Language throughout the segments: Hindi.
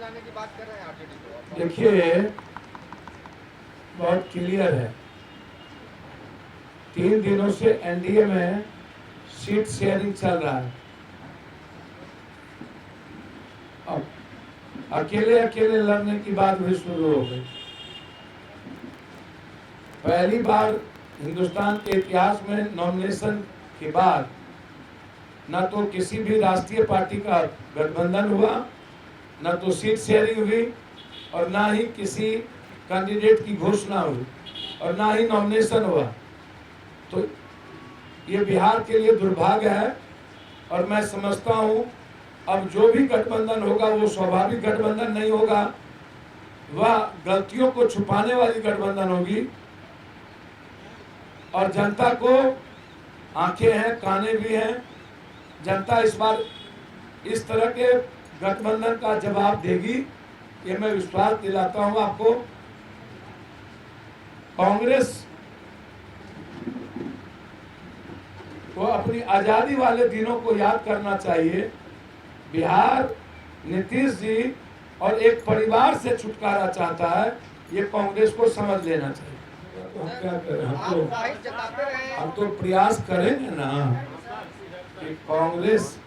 बनाने की बात कर रहे हैं आरजेडी को। देखिए, बहुत क्लियर है, 3 दिनों से एनडीए में सीट शेयरिंग चल रहा है। अब अकेले अकेले लड़ने की बात भी शुरू हो गई। पहली बार हिंदुस्तान के इतिहास में नॉमिनेशन के बाद न तो किसी भी राष्ट्रीय पार्टी का गठबंधन हुआ, न तो सीट शेयरिंग हुई, और ना ही किसी कैंडिडेट की घोषणा हुई, और ना ही नॉमिनेशन हुआ। तो ये बिहार के लिए दुर्भाग्य है। और मैं समझता हूँ अब जो भी गठबंधन होगा वो स्वाभाविक गठबंधन नहीं होगा, वह गलतियों को छुपाने वाली गठबंधन होगी। और जनता को आंखें हैं, काने भी हैं। जनता इस बार इस तरह के गठबंधन का जवाब देगी, ये मैं विश्वास दिलाता हूं आपको। कांग्रेस को अपनी आजादी वाले दिनों को याद करना चाहिए। बिहार नीतीश जी और एक परिवार से छुटकारा चाहता है, ये कांग्रेस को समझ लेना चाहिए। तो हम क्या करें, हम तो प्रयास करेंगे ना कि कांग्रेस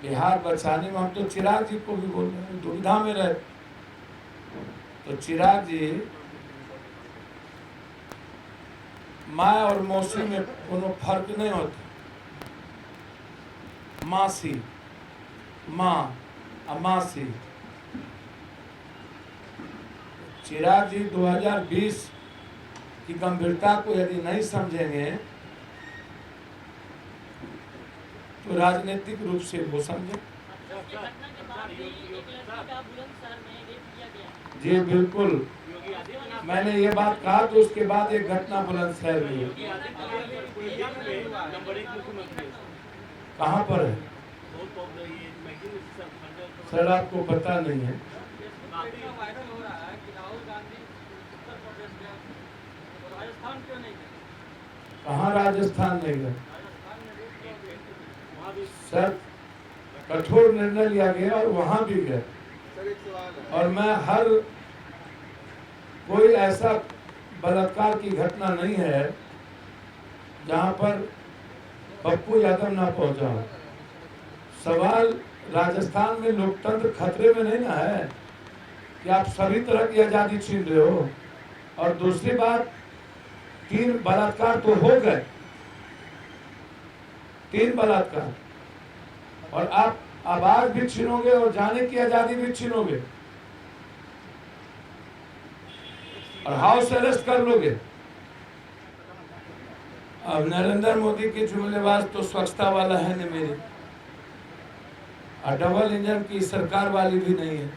बिहार बचाने में। हम तो चिराग जी को भी बोल रहे हैं, दुविधा में रहे तो चिराग जी, माँ और मौसी में कोनो फर्क नहीं होता। मासी, माँ और मासी। चिराग जी 2020 की गंभीरता को यदि नहीं समझेंगे तो राजनीतिक रूप से वो समझे। जी बिल्कुल, मैंने ये बात कहा तो उसके बाद एक घटना बुलंदशहर में हुई। कहाँ पर है सर, आपको पता नहीं है? कहाँ राजस्थान नहीं गए सर? कठोर निर्णय लिया गया और वहां भी गए। और मैं हर कोई ऐसा बलात्कार की घटना नहीं है जहां पर पप्पू यादव ना पहुंचा हो। सवाल राजस्थान में लोकतंत्र खतरे में नहीं ना है कि आप सभी तरह की आजादी छीन रहे हो। और दूसरी बात, 3 बलात्कार तो हो गए, 3 बलात्कार, और आप आवाज भी छीनोगे और जाने की आजादी भी छीनोगे और हाउस अरेस्ट कर लोगे। अब नरेंद्र मोदी की जुमलेबाज तो स्वच्छता वाला है न मेरी, और डबल इंजन की सरकार वाली भी नहीं है।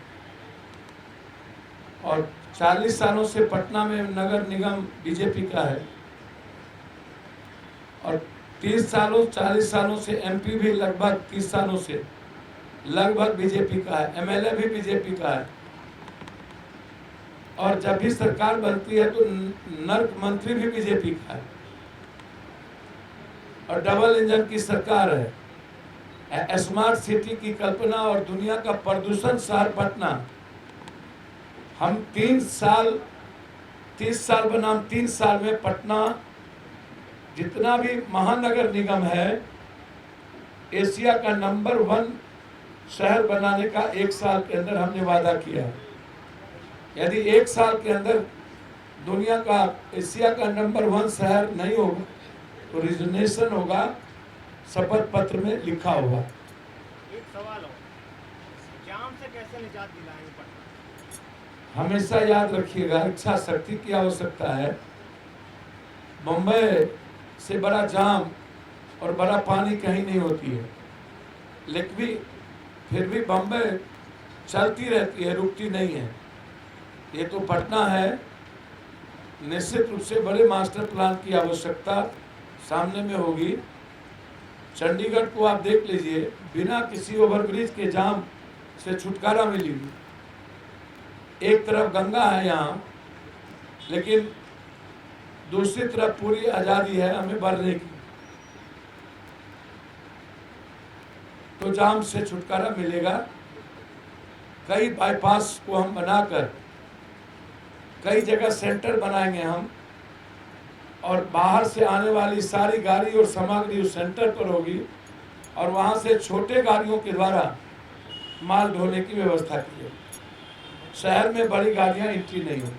और 40 सालों से पटना में नगर निगम बीजेपी का है, और 40 सालों से एमपी भी लगभग 30 सालों से लगभग बीजेपी का है, एमएलए भी बीजेपी का है। और जब भी सरकार बनती है तो नर्क मंत्री भी बीजेपी का है, और डबल इंजन की सरकार है। स्मार्ट सिटी की कल्पना और दुनिया का प्रदूषण शहर पटना। हम 30 साल बनाम 3 साल में पटना जितना भी महानगर निगम है, एशिया का नंबर 1 शहर बनाने का 1 साल के अंदर हमने वादा किया। यदि 1 साल के अंदर दुनिया का, एशिया का नंबर 1 शहर नहीं होगा तो रिजर्वेशन होगा, शपथ पत्र में लिखा होगा। एक सवाल हो, जाम से कैसे निजात दिलाएंगे पटना? हमेशा याद रखिएगा, इच्छा शक्ति की आवश्यकता है। मुंबई से बड़ा जाम और बड़ा पानी कहीं नहीं होती है, लेकिन फिर भी बम्बई चलती रहती है, रुकती नहीं है। ये तो पटना है, निश्चित रूप से बड़े मास्टर प्लान की आवश्यकता सामने में होगी। चंडीगढ़ को आप देख लीजिए, बिना किसी ओवरब्रिज के जाम से छुटकारा मिलेगी। एक तरफ गंगा है यहाँ, लेकिन दूसरी तरफ पूरी आज़ादी है हमें बढ़ने की, तो जाम से छुटकारा मिलेगा। कई बाईपास को हम बनाकर कई जगह सेंटर बनाएंगे हम, और बाहर से आने वाली सारी गाड़ी और सामग्री उस सेंटर पर होगी, और वहाँ से छोटे गाड़ियों के द्वारा माल ढोने की व्यवस्था की है। शहर में बड़ी गाड़ियाँ एंट्री नहीं होगी।